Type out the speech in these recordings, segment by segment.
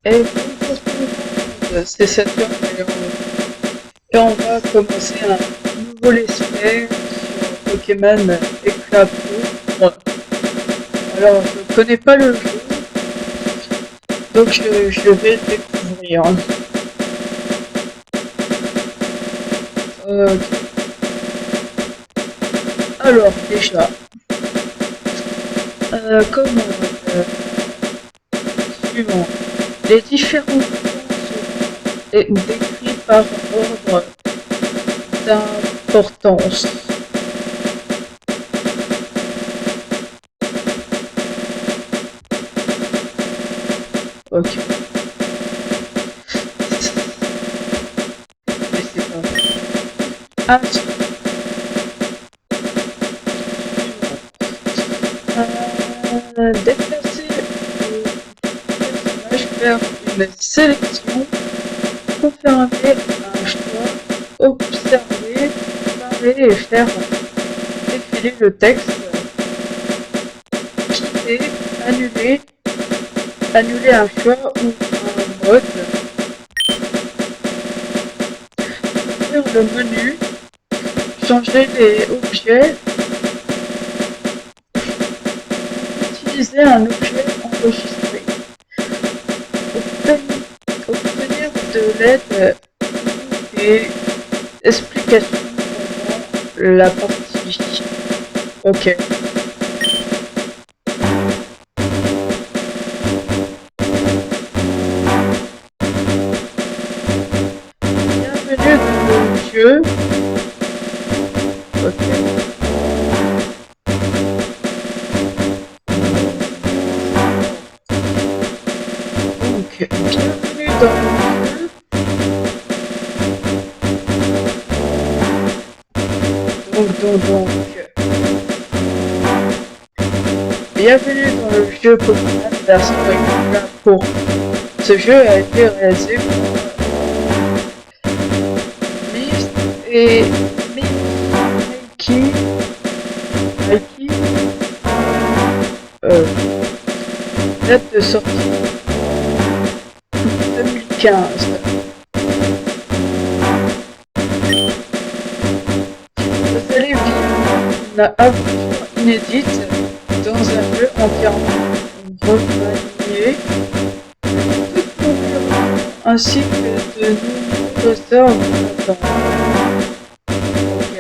Et bonjour tout le monde, c'est Saturne et on va commencer un nouveau let's play sur Pokémon Éclat Poudre. Alors je connais pas le jeu, donc je vais le découvrir. Euh, alors déjà, comment suivant. Les différents points seront décrits par ordre d'importance. Ok. Mais c'est pas vrai. Ah, déplacer le personnage vers une sélection, confirmer un choix, observer, parler et faire défiler le texte, quitter, annuler, annuler un choix ou un mode, ouvrir le menu, changer les objets, utiliser un objet enregistré, obtenir de l'aide ou des explications pendant la partie. Ok. Bienvenue dans le jeu. Ok. Donc, bienvenue dans le jeu. Donc, bienvenue dans le jeu Pokémon version Éclat Poudre. Ce jeu a été réalisé par Myst et Mikey. Date de sortie 2015. Vous allez vivre une aventure inédite dans un jeu entièrement remanié, tout l'environnement ainsi que de nombreux sorts vous attendent. Ok.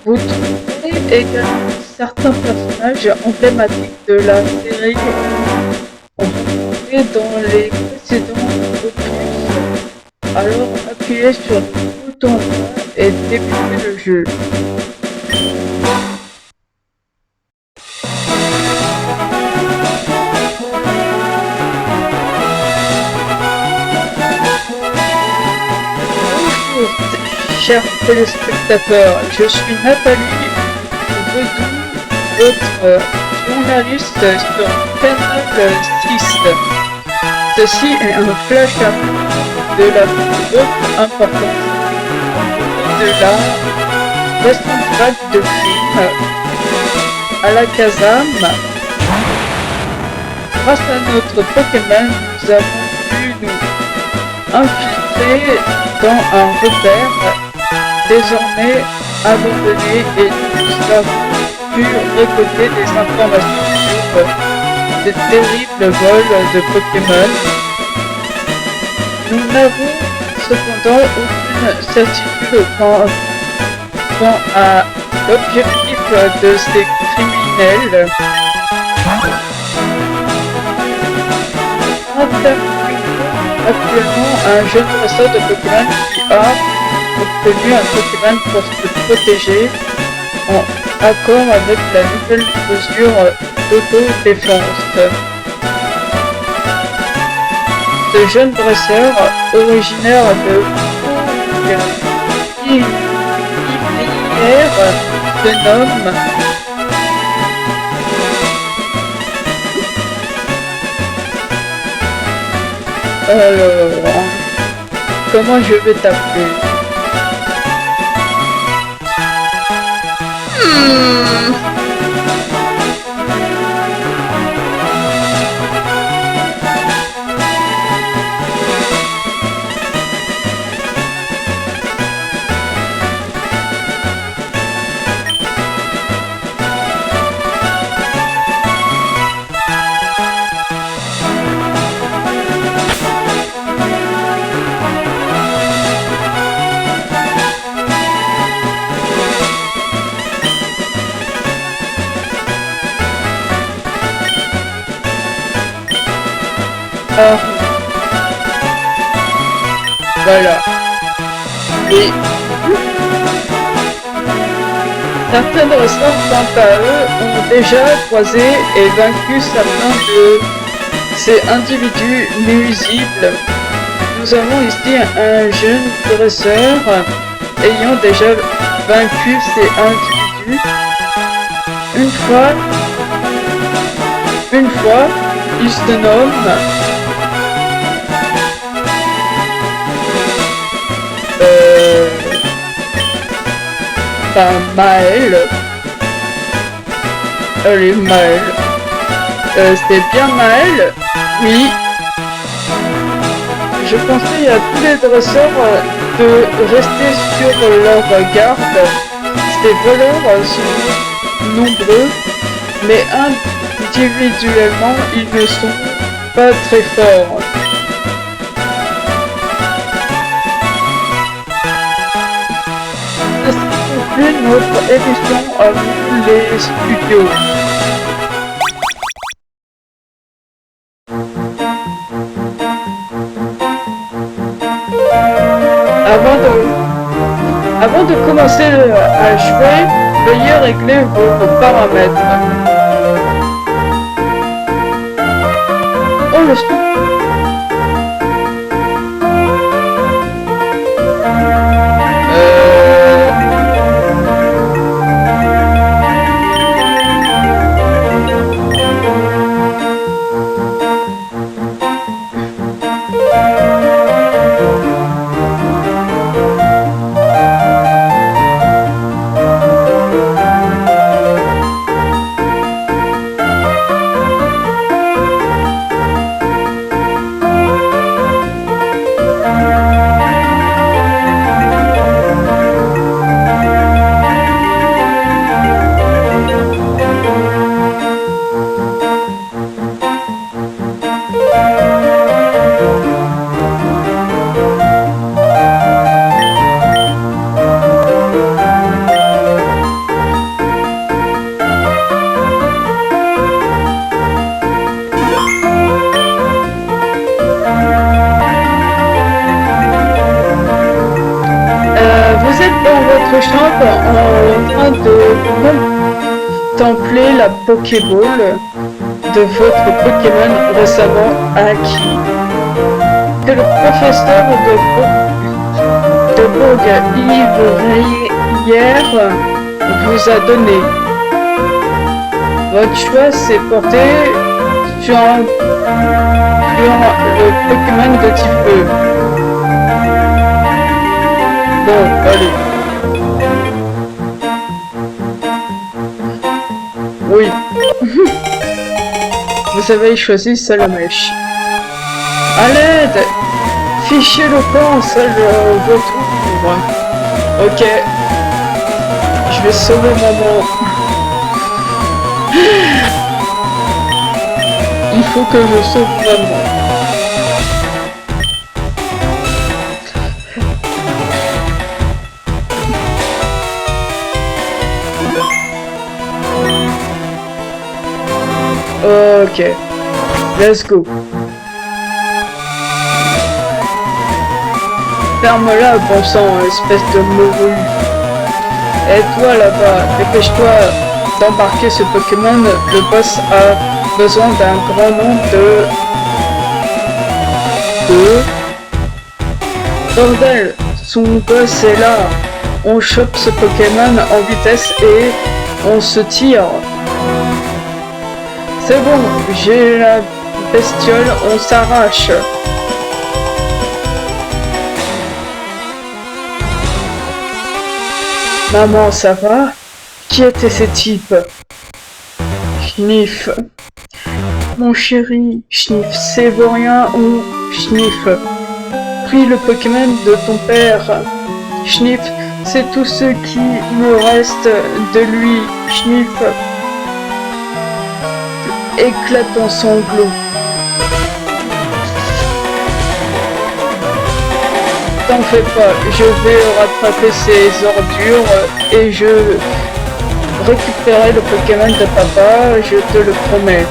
Vous trouverez également certains personnages emblématiques de la série rencontrés dans les précédents opus. Alors appuyez sur le bouton droit et débutez le jeu. Bonjour, chers téléspectateurs, je suis Nathalie Redou, votre journaliste sur Canal 6. Ceci est un flash de la plus haute importance de la responsable de crime à la Kazam. Grâce à notre Pokémon, nous avons pu nous infiltrer dans un repère désormais abandonné et nous avons pu récolter des informations sur de terribles vols de Pokémon. Nous n'avons cependant aucune certitude quant à l'objectif de ces criminels. Actuellement un jeune chasseur de Pokémon qui a obtenu un Pokémon pour se protéger en accord avec la nouvelle mesure d'autodéfense. Ce jeune dresseur, originaire de Iblière, se nomme alors, comment je vais t'appeler? Haru. Voilà. Et certains dresseurs, quant à eux, ont déjà croisé et vaincu certains de ces individus nuisibles. Nous avons ici un jeune dresseur ayant déjà vaincu ces individus. Une fois, il se nomme Maël. Allez, Maël. C'est bien Maël? Oui. Je conseille à tous les dresseurs de rester sur leur garde. Ces voleurs sont nombreux, mais individuellement, ils ne sont pas très forts. Ceci conclut notre émission à vous les studios. Avant de commencer à jouer, veuillez régler vos paramètres. Oh, le son. Chambre en train de contempler la Pokéball de votre Pokémon récemment acquis. Que le professeur de Bourg hier vous a donné. Votre choix s'est porté sur le Pokémon de type feu. Bon, allez. Oui. Vous avez choisi Salamèche. À l'aide! Fichez le camp, seul retour. Ok. Je vais sauver maman. Il faut que je sauve maman. Ok, let's go. Ferme-la, bon sang, espèce de morue. Et toi là-bas, dépêche-toi d'embarquer ce Pokémon. Le boss a besoin d'un grand nombre de... Bordel, son boss est là. On chope ce Pokémon en vitesse et on se tire. C'est bon, j'ai la bestiole, on s'arrache. Maman, ça va? Qui étaient ces types? Schniff. Mon chéri, Schniff, c'est rien ou Schniff. Pris le Pokémon de ton père. Schniff, c'est tout ce qui me reste de lui. Schniff. Éclate en sanglots. T'en fais pas, je vais rattraper ces ordures et je récupérer le Pokémon de papa, je te le promets.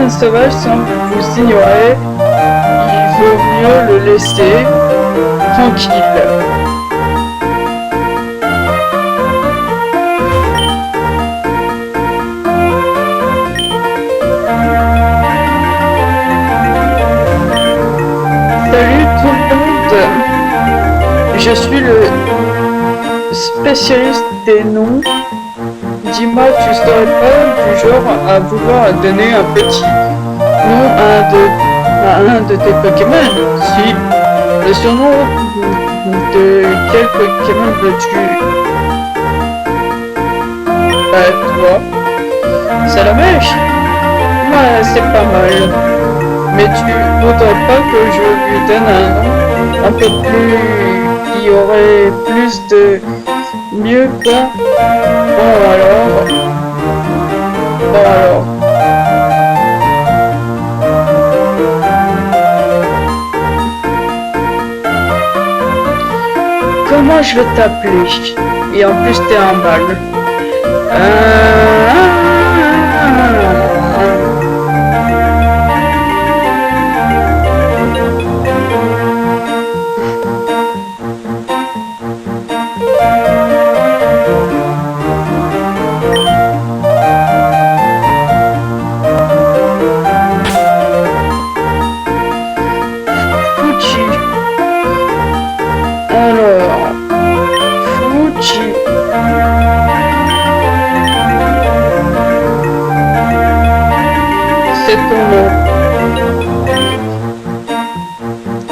Pokémon sauvage semble vous ignorer. Il vaut mieux le laisser tranquille. Salut tout le monde, je suis le spécialiste des noms. Dis-moi, tu serais pas du genre à vouloir donner un petit nom à un de tes Pokémon? Si, le surnom de quel Pokémon veux-tu? Toi, Salamèche? Ouais, c'est pas mal. Mais tu voudrais pas que je lui donne un nom un peu plus... qui aurait plus de... mieux quoi? Bon alors... Comment je vais t'appeler? Et en plus t'es un mâle.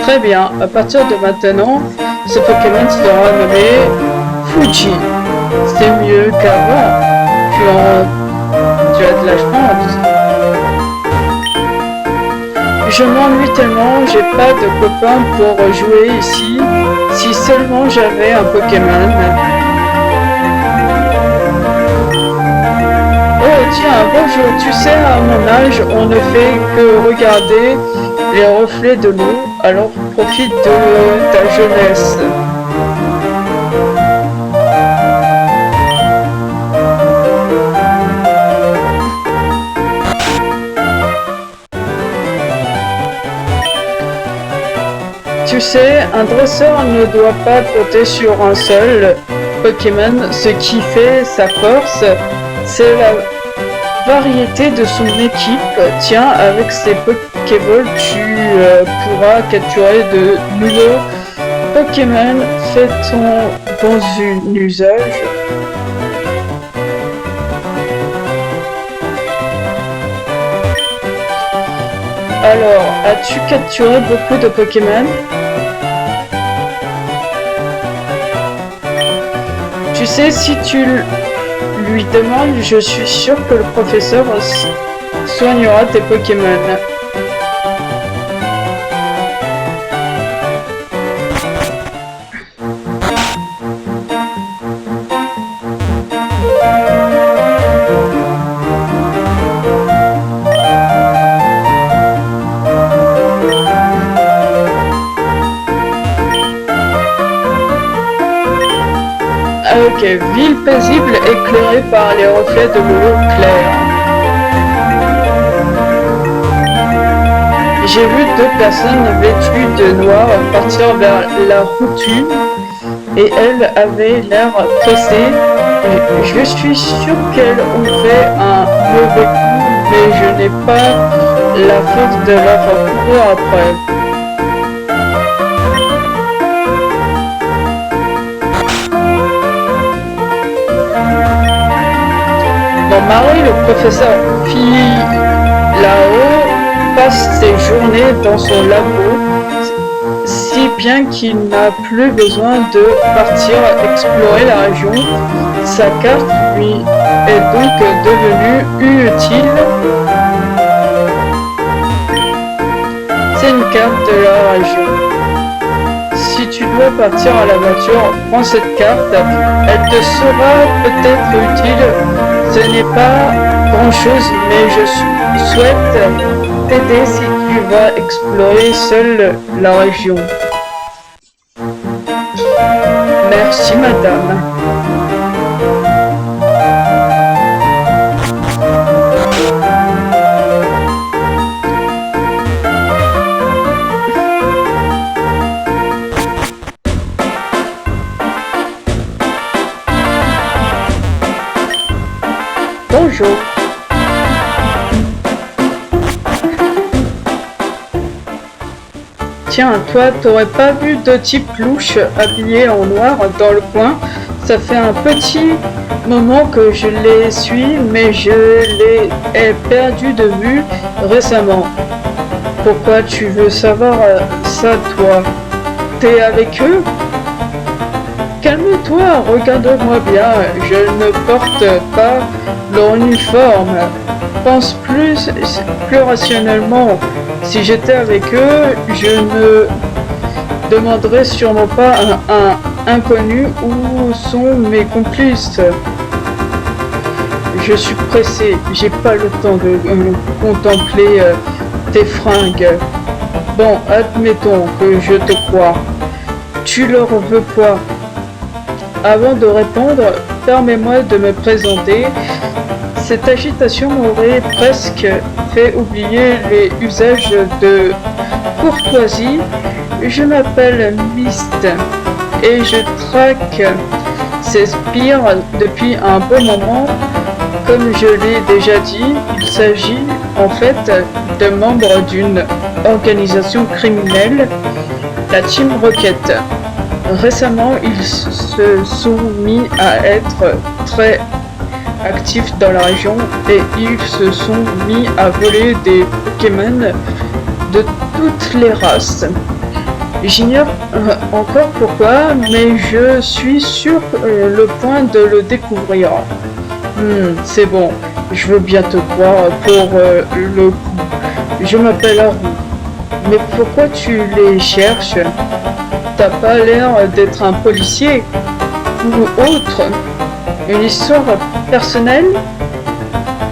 Très bien, à partir de maintenant, ce Pokémon sera nommé Fuji. C'est mieux qu'avant. Tu as de la chance. Je m'ennuie tellement, j'ai pas de copains pour jouer ici. Si seulement j'avais un Pokémon. Oh tiens, bonjour, tu sais, à mon âge, on ne fait que regarder les reflets de l'eau, alors profite de ta jeunesse. Tu sais, un dresseur ne doit pas compter sur un seul Pokémon. Ce qui fait sa force, c'est la variété de son équipe. Tiens, avec ces Pokéballs, tu pourras capturer de nouveaux Pokémon. Fait-on bon usage? Alors, as-tu capturé beaucoup de Pokémon? Tu sais, si tu lui demandes, je suis sûr que le professeur soignera tes Pokémon. Ok, ville paisible éclairée par les reflets de l'eau claire. J'ai vu deux personnes vêtues de noir partir vers la routine et elles avaient l'air pressées. Je suis sûr qu'elles ont fait un mauvais coup, mais je n'ai pas la force de leur courir après. Mon mari, le professeur là-haut, passe ses journées dans son labo, si bien qu'il n'a plus besoin de partir explorer la région. Sa carte lui est donc devenue utile. C'est une carte de la région. Si tu dois partir à l'aventure, prends cette carte, elle te sera peut-être utile. Ce n'est pas grand-chose, mais je souhaite t'aider si tu vas explorer seule la région. Merci, madame. dojo. Tiens, toi, t'aurais pas vu deux types louches habillés en noir dans le coin? Ça fait un petit moment que je les suis, mais je les ai perdus de vue récemment. Pourquoi tu veux savoir ça, toi? T'es avec eux? Calme-toi, regarde-moi bien, je ne porte pas leur uniforme. Pense plus rationnellement. Si j'étais avec eux, je ne demanderais sûrement pas à un inconnu où sont mes complices. Je suis pressé, j'ai pas le temps de contempler tes fringues. Bon, admettons que je te crois. Tu leur veux quoi? Avant de répondre, permets-moi de me présenter. Cette agitation m'aurait presque fait oublier les usages de courtoisie. Je m'appelle Mist et je traque ces spires depuis un bon moment. Comme je l'ai déjà dit, il s'agit en fait de membres d'une organisation criminelle, la Team Rocket. Récemment, ils se sont mis à être très actifs dans la région et ils se sont mis à voler des Pokémon de toutes les races. J'ignore encore pourquoi, mais je suis sur le point de le découvrir. C'est bon, je veux bien te croire pour le coup. Je m'appelle Haru. Mais pourquoi tu les cherches? T'as pas l'air d'être un policier ou autre. Une histoire personnelle?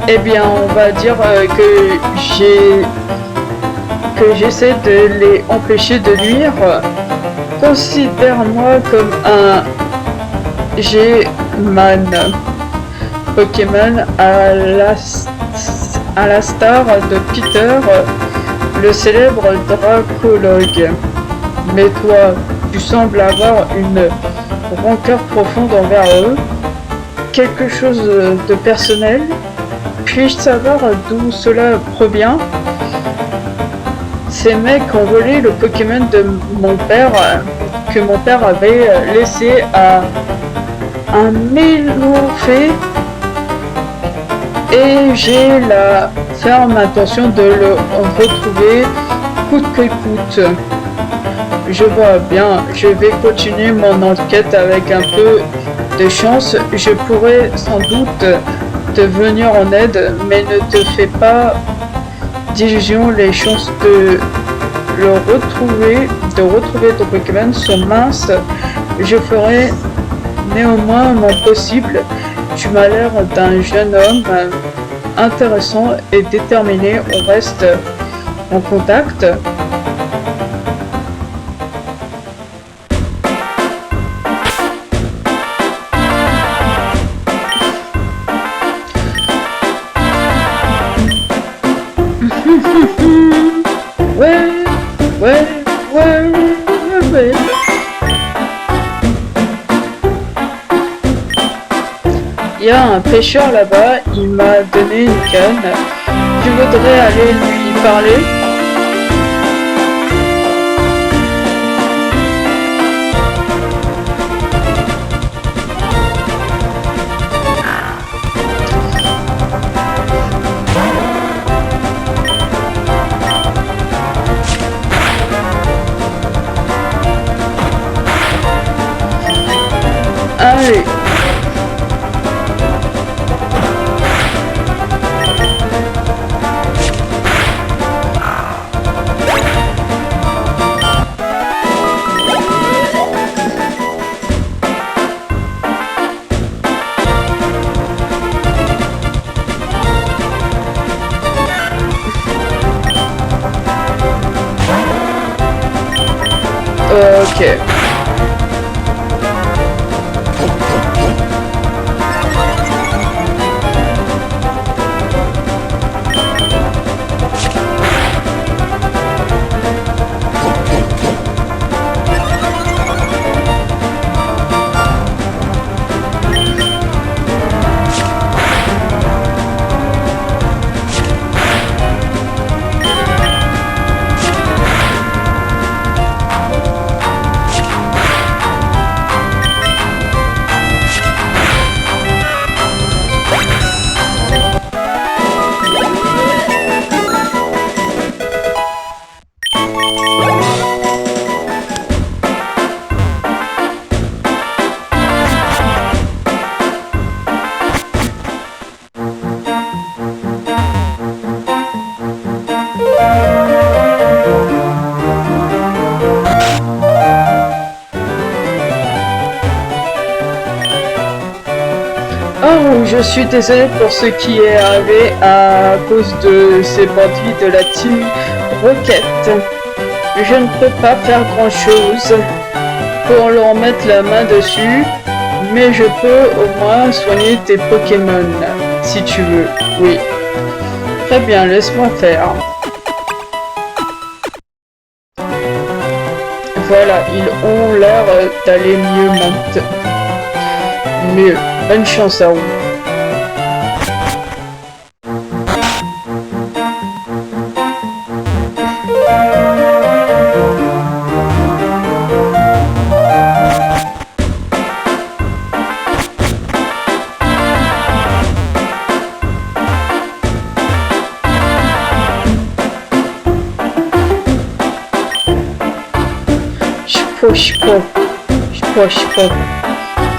Eh bien, on va dire que j'essaie de les empêcher de nuire. Considère-moi comme un G-Man. Pokémon à la star de Peter, le célèbre dracologue. Mais toi, tu sembles avoir une rancœur profonde envers eux. Quelque chose de personnel? Puis-je savoir d'où cela provient? Ces mecs ont volé le Pokémon de mon père, que mon père avait laissé à un Mélophée, et j'ai la ferme intention de le retrouver coûte que coûte. Je vois bien, je vais continuer mon enquête avec un peu de chance. Je pourrais sans doute te venir en aide, mais ne te fais pas d'illusions, les chances de retrouver ton Pokémon sont minces. Je ferai néanmoins mon possible. Tu m'as l'air d'un jeune homme intéressant et déterminé. On reste en contact. Ouais. Il y a un pêcheur là-bas, il m'a donné une canne. Tu voudrais aller lui parler? Allez. Ok. Je suis désolé pour ce qui est arrivé à cause de ces bandits de la Team Rocket. Je ne peux pas faire grand chose pour leur mettre la main dessus, mais je peux au moins soigner tes Pokémon, si tu veux. Oui. Très bien, laisse-moi faire. Voilà, ils ont l'air d'aller mieux maintenant. Mieux. Bonne chance à vous.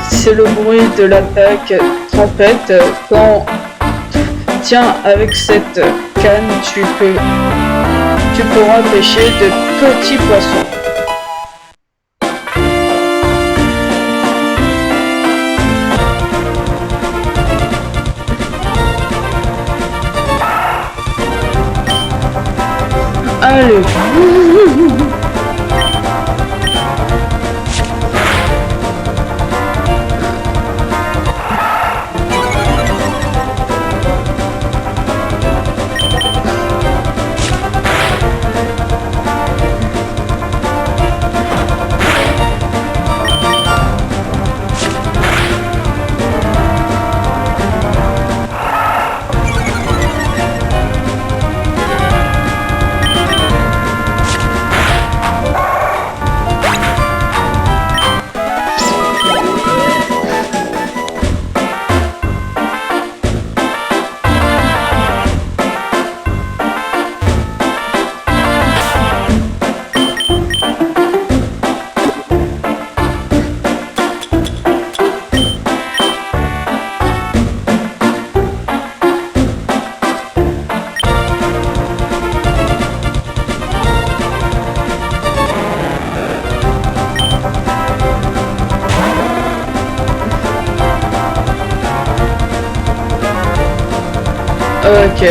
C'est le bruit de l'attaque tempête. Quand tiens avec cette canne, tu pourras pêcher de petits poissons. Allez. Ok.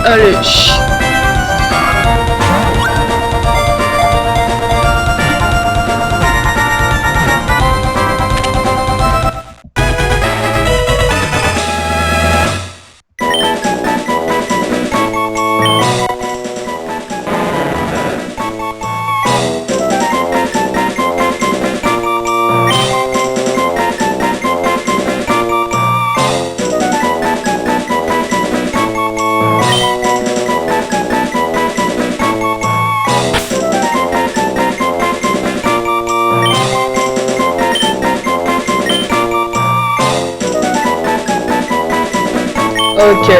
Allez, chut. Ok.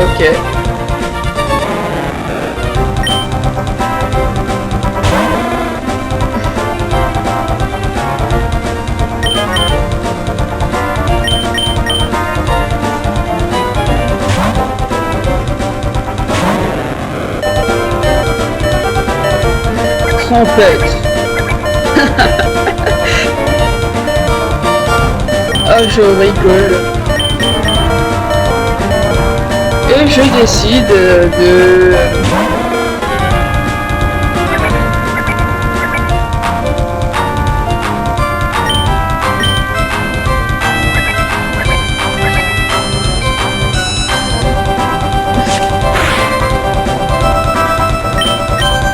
Ok. Trompette. Ah, je rigole. Et je décide de...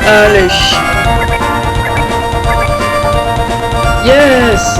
Allez. Yes.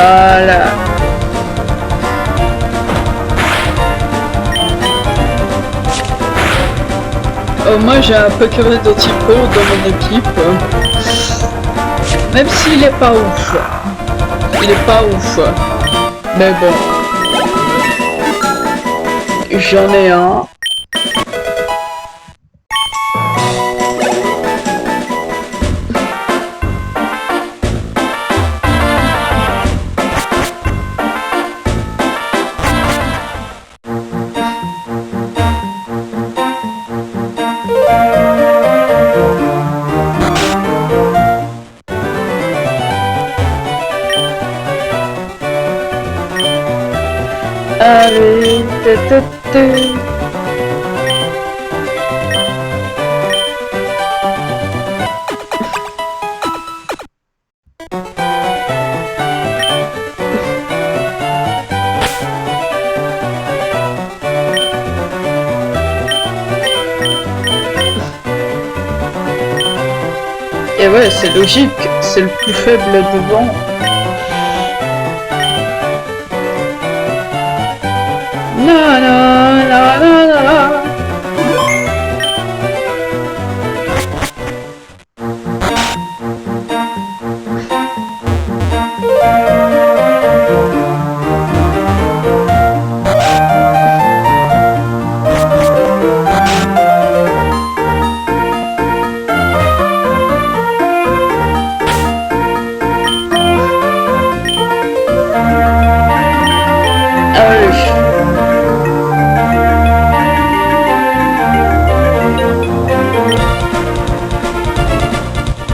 Voilà. Moi j'ai un Pokémon d'Antipo dans mon équipe. Même s'il est pas ouf. Il est pas ouf. Mais bon. J'en ai un. Allez, et ouais, c'est logique, c'est le plus faible devant. La la la la la.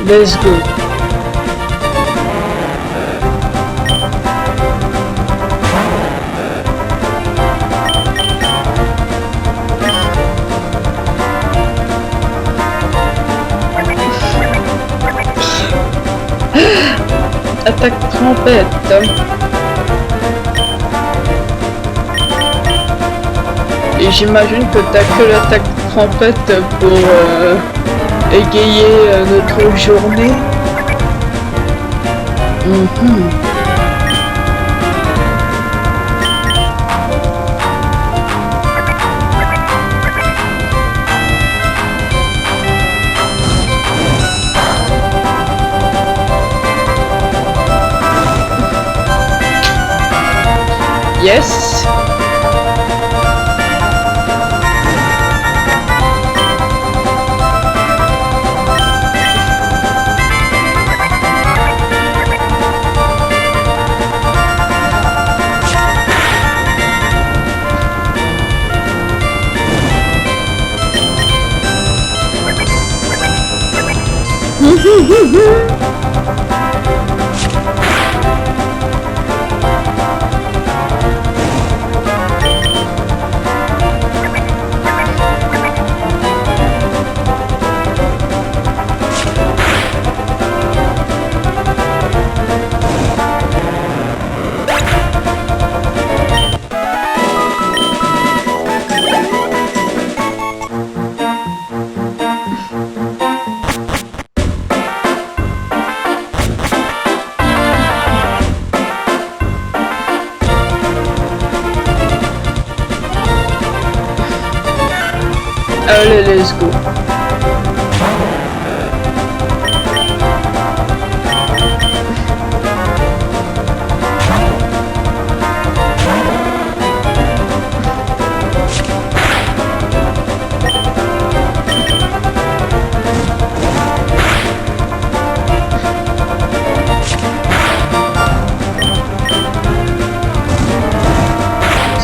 Let's go. Attaque trompette. Et j'imagine que t'as que l'attaque trompette pour égayer notre journée. Yes.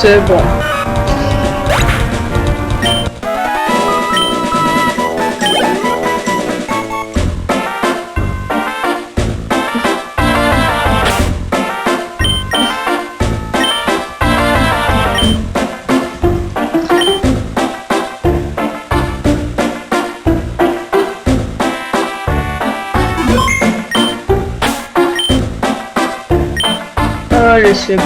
C'est bon. Allez, c'est bon.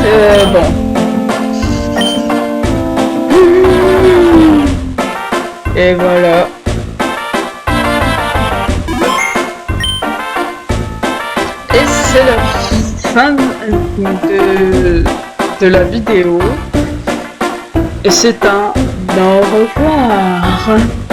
C'est bon. Et voilà. Et c'est la fin de la vidéo. Et c'est un au revoir.